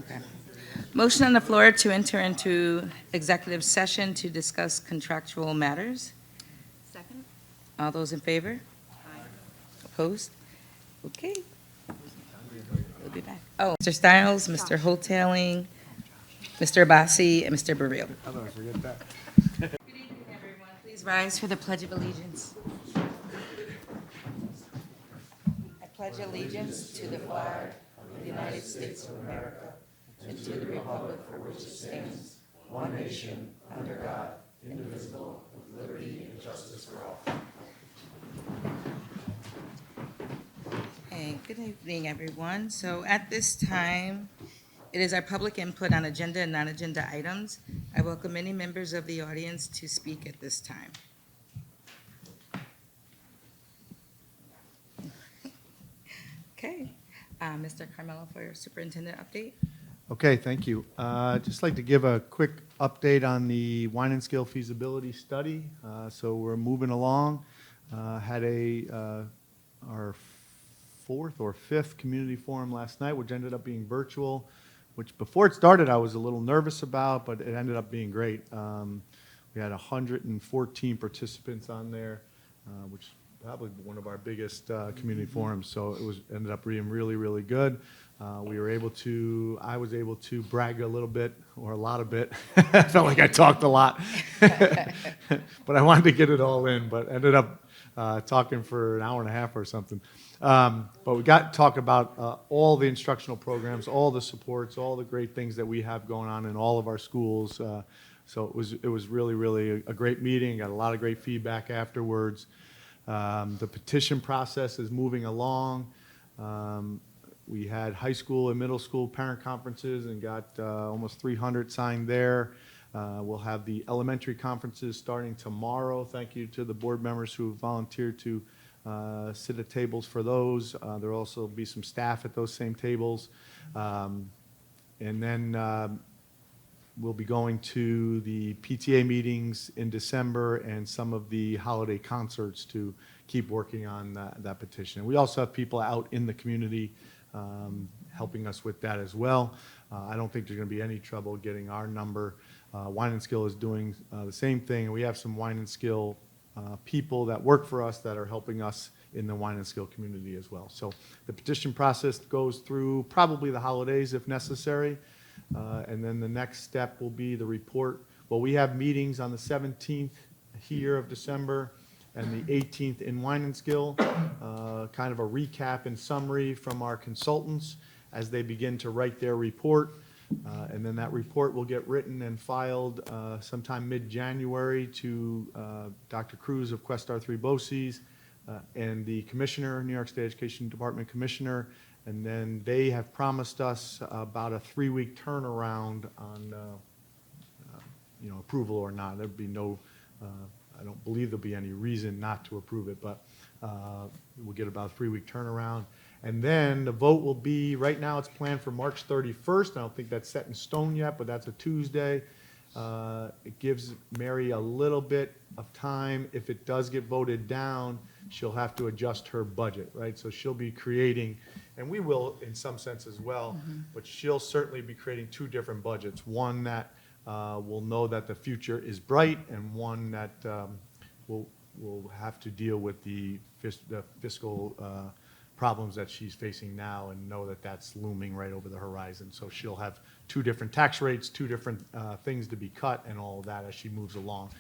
Okay. Motion on the floor to enter into executive session to discuss contractual matters. Second? All those in favor? Aye. Opposed? Okay. We'll be back. Oh, Mr. Stiles, Mr. Hoteling, Mr. Abassi, and Mr. Baril. I'm gonna forget that. Good evening, everyone. Please rise for the Pledge of Allegiance. I pledge allegiance to the flag of the United States of America and to the republic for which it stands, one nation, under God, indivisible, with liberty and justice for all. Hey, good evening, everyone. So at this time, it is our public input on agenda and non-agenda items. I welcome any members of the audience to speak at this time. Okay, Mr. Carmelo for your superintendent update. Okay, thank you. Just like to give a quick update on the wine and skill feasibility study. So we're moving along. Had our fourth or fifth community forum last night, which ended up being virtual, which before it started I was a little nervous about, but it ended up being great. We had 114 participants on there, which is probably one of our biggest community forums. So it ended up being really, really good. I was able to brag a little bit, or a lot of bit. I felt like I talked a lot, but I wanted to get it all in, but ended up talking for an hour and a half or something. But we got to talk about all the instructional programs, all the supports, all the great things that we have going on in all of our schools. So it was really, really a great meeting. Got a lot of great feedback afterwards. The petition process is moving along. We had high school and middle school parent conferences and got almost 300 signed there. We'll have the elementary conferences starting tomorrow. Thank you to the board members who volunteered to sit at tables for those. There will also be some staff at those same tables. And then we'll be going to the PTA meetings in December and some of the holiday concerts to keep working on that petition. We also have people out in the community helping us with that as well. I don't think there's going to be any trouble getting our number. Wine and Skill is doing the same thing, and we have some Wine and Skill people that work for us that are helping us in the Wine and Skill community as well. So the petition process goes through probably the holidays if necessary, and then the next step will be the report. Well, we have meetings on the 17th here of December and the 18th in Wine and Skill, kind of a recap and summary from our consultants as they begin to write their report. And then that report will get written and filed sometime mid-January to Dr. Cruz of Questar Three Boces and the commissioner, New York State Education Department commissioner. And then they have promised us about a 3-week turnaround on approval or not. There'd be no, I don't believe there'll be any reason not to approve it, but we'll get about a 3-week turnaround. And then the vote will be, right now it's planned for March 31st. I don't think that's set in stone yet, but that's a Tuesday. It gives Mary a little bit of time. If it does get voted down, she'll have to adjust her budget, right? So she'll be creating, and we will in some sense as well, but she'll certainly be creating 2 different budgets. One that will know that the future is bright, and one that will have to deal with the fiscal problems that she's facing now and know that that's looming right over the horizon. So she'll have 2 different tax rates, 2 different things to be cut and all of that as she moves along.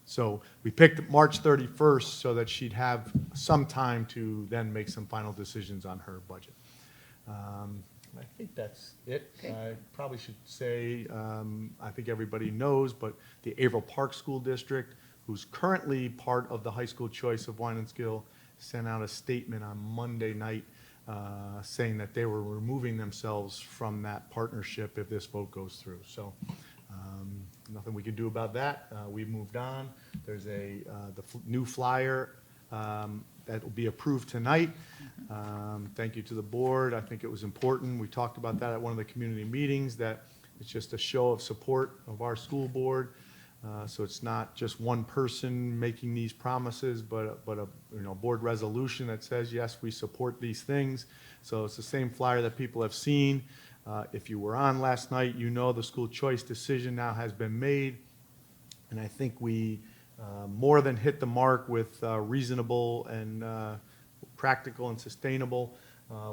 So we picked March 31st so that she'd have some time to then make some final decisions on her budget. I think that's it. Okay. I probably should say, I think everybody knows, but the Averill Park School District, who's currently part of the high school choice of Wine and Skill, sent out a statement on Monday night saying that they were removing themselves from that partnership if this vote goes through. So nothing we can do about that. We've moved on. There's the new flyer that will be approved tonight. Thank you to the board. I think it was important. We talked about that at one of the community meetings, that it's just a show of support of our school board. So it's not just one person making these promises, but a board resolution that says, yes, we support these things. So it's the same flyer that people have seen. If you were on last night, you know the school choice decision now has been made. And I think we more than hit the mark with reasonable and practical and sustainable.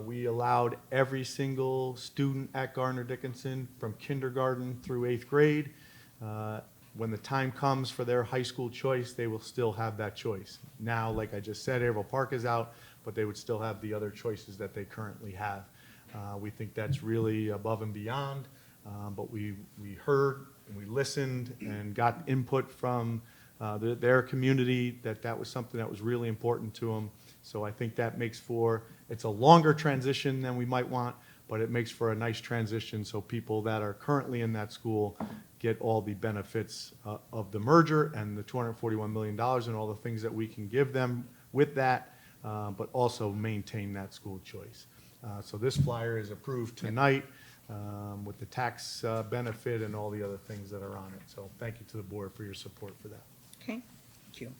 We allowed every single student at Gardner-Dickinson from kindergarten through 8th grade. When the time comes for their high school choice, they will still have that choice. Now, like I just said, Airville Park is out, but they would still have the other choices that they currently have. We think that's really above and beyond, but we heard and we listened and got input from their community that was something that was really important to them. So I think that makes for, it's a longer transition than we might want, but it makes for a nice transition so people that are currently in that school get all the benefits of the merger and the $241 million and all the things that we can give them with that, but also maintain that school choice. So this flyer is approved tonight with the tax benefit and all the other things that are on it. So thank you to the board for your support for that. Okay, thank you.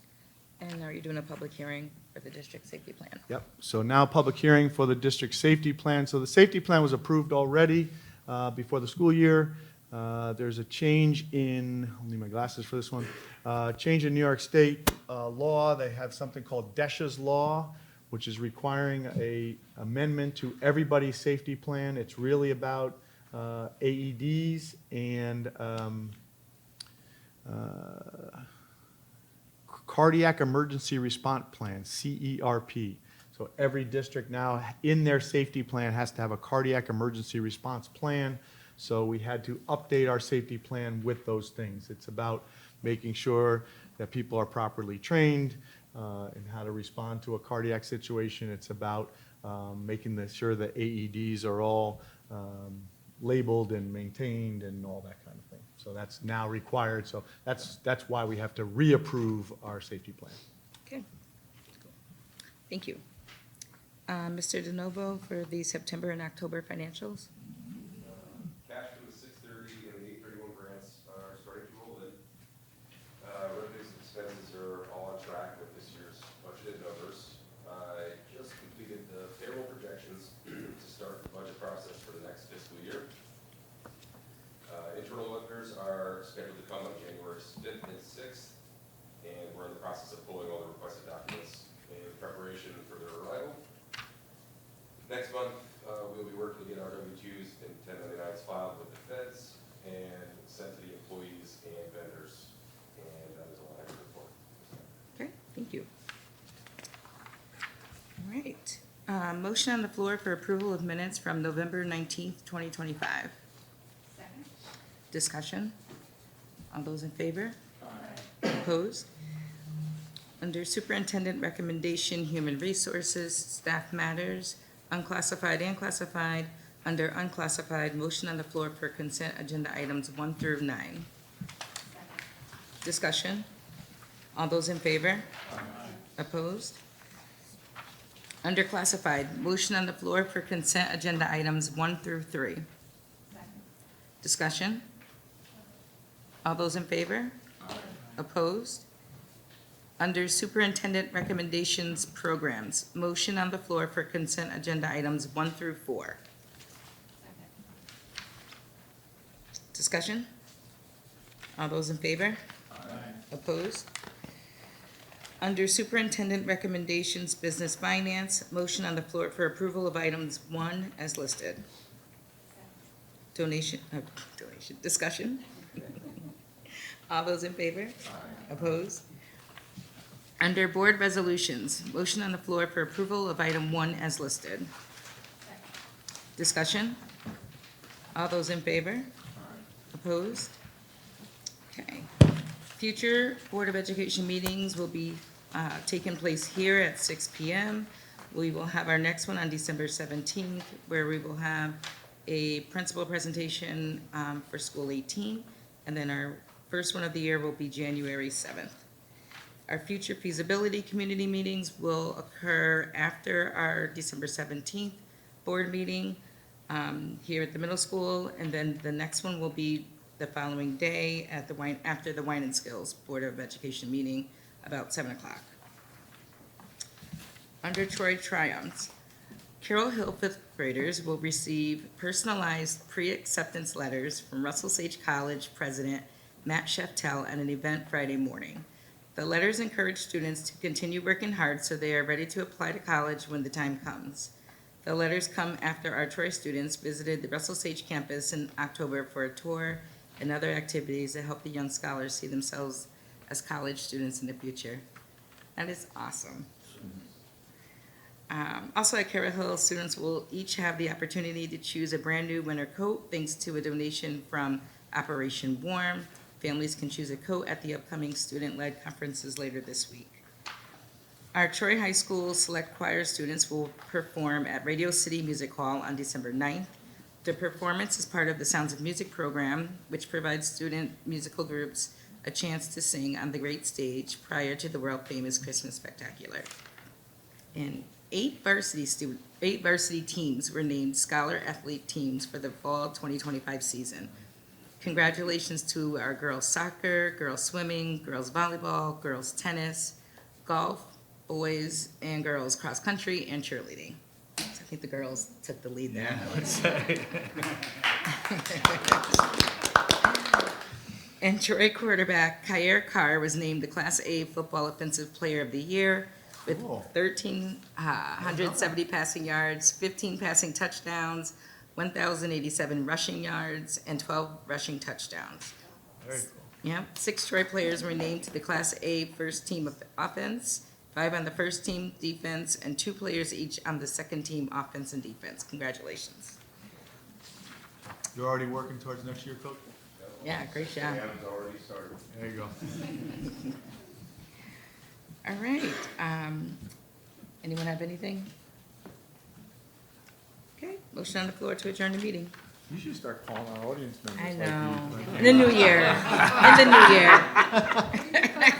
And are you doing a public hearing for the district safety plan? Yep, so now public hearing for the district safety plan. So the safety plan was approved already before the school year. There's a change in, I'll need my glasses for this one, change in New York State law. They have something called DESHA's law, which is requiring a amendment to everybody's safety plan. It's really about AEDs and Cardiac Emergency Response Plan, CERP. So every district now in their safety plan has to have a cardiac emergency response plan. So we had to update our safety plan with those things. It's about making sure that people are properly trained in how to respond to a cardiac situation. It's about making sure that AEDs are all labeled and maintained and all that kind of thing. So that's now required. So that's why we have to reapprove our safety plan. Okay. Thank you. Mr. DeNovo for the September and October financials? Cash from the 630 and the 831 grants are starting to roll in. Revenues and expenses are all on track with this year's budgeted numbers. I just completed the payroll projections to start the budget process for the next fiscal year. Internal auditors are scheduled to come on January 5th and 6th, and we're in the process of pulling all the requested documents in preparation for their arrival. Next month, we'll be working to get our W-2s and 1099s filed with the feds and sent to the employees and vendors. And that is all I have to report. Okay, thank you. All right. Motion on the floor for approval of minutes from November 19th, 2025. Second. Discussion? All those in favor? Opposed? Under Superintendent Recommendation, Human Resources, Staff Matters, Unclassified and Classified, under Unclassified, motion on the floor for consent agenda items 1 through 9. Second. Discussion? All those in favor? Opposed? Under Classified, motion on the floor for consent agenda items 1 through 3. Second. Discussion? All those in favor? Opposed? Under Superintendent Recommendations Programs, motion on the floor for consent agenda items 1 through 4. Second. Discussion? All those in favor? Opposed? Under Superintendent Recommendations Business Finance, motion on the floor for approval of items 1 as listed. Donation, discussion? All those in favor? Opposed? Under Board Resolutions, motion on the floor for approval of item 1 as listed. Discussion? All those in favor? Opposed? Okay. Future Board of Education meetings will be taking place here at 6 p.m. We will have our next one on December 17th, where we will have a principal presentation for School 18, and then our first one of the year will be January 7th. Our future feasibility community meetings will occur after our December 17th board meeting here at the middle school, and then the next one will be the following day at after the Wine and Skills Board of Education meeting about 7 o'clock. Under Troy Triumphs, Carroll Hill fifth graders will receive personalized pre-acceptance letters from Russell Sage College President Matt Sheftel at an event Friday morning. The letters encourage students to continue working hard so they are ready to apply to college when the time comes. The letters come after our Troy students visited the Russell Sage campus in October for a tour and other activities that help the young scholars see themselves as college students in the future. That is awesome. Also at Carroll Hill, students will each have the opportunity to choose a brand-new winter coat thanks to a donation from Operation Warm. Families can choose a coat at the upcoming student-led conferences later this week. Our Troy High School Select Choir students will perform at Radio City Music Hall on December 9th. The performance is part of the Sounds of Music program, which provides student musical groups a chance to sing on the great stage prior to the world-famous Christmas Spectacular. And 8 varsity teams were named Scholar Athlete teams for the fall 2025 season. Congratulations to our girls soccer, girls swimming, girls volleyball, girls tennis, golf, boys and girls cross country, and cheerleading. So I think the girls took the lead there. And Troy quarterback Kyer Carr was named the Class A Football Offensive Player of the Year with Cool. 1,370 passing yards, 15 passing touchdowns, 1,087 rushing yards, and 12 rushing touchdowns. Very cool. Yep, 6 Troy players were named to the Class A first team of offense, 5 on the first team defense, and 2 players each on the second team offense and defense. Congratulations. You're already working towards next year, Coach? Yeah, great job. Cam's already started. There you go. All right, anyone have anything? Okay, motion on the floor to adjourn the meeting. You should start calling our audience members. I like know, you- in the new year, in the new year.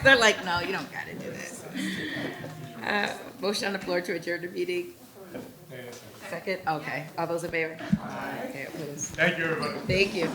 They're like, no, you don't gotta do this. Motion on the floor to adjourn the meeting. Second, okay, all those in favor? Okay, opposed. Thank you, everybody. Thank you.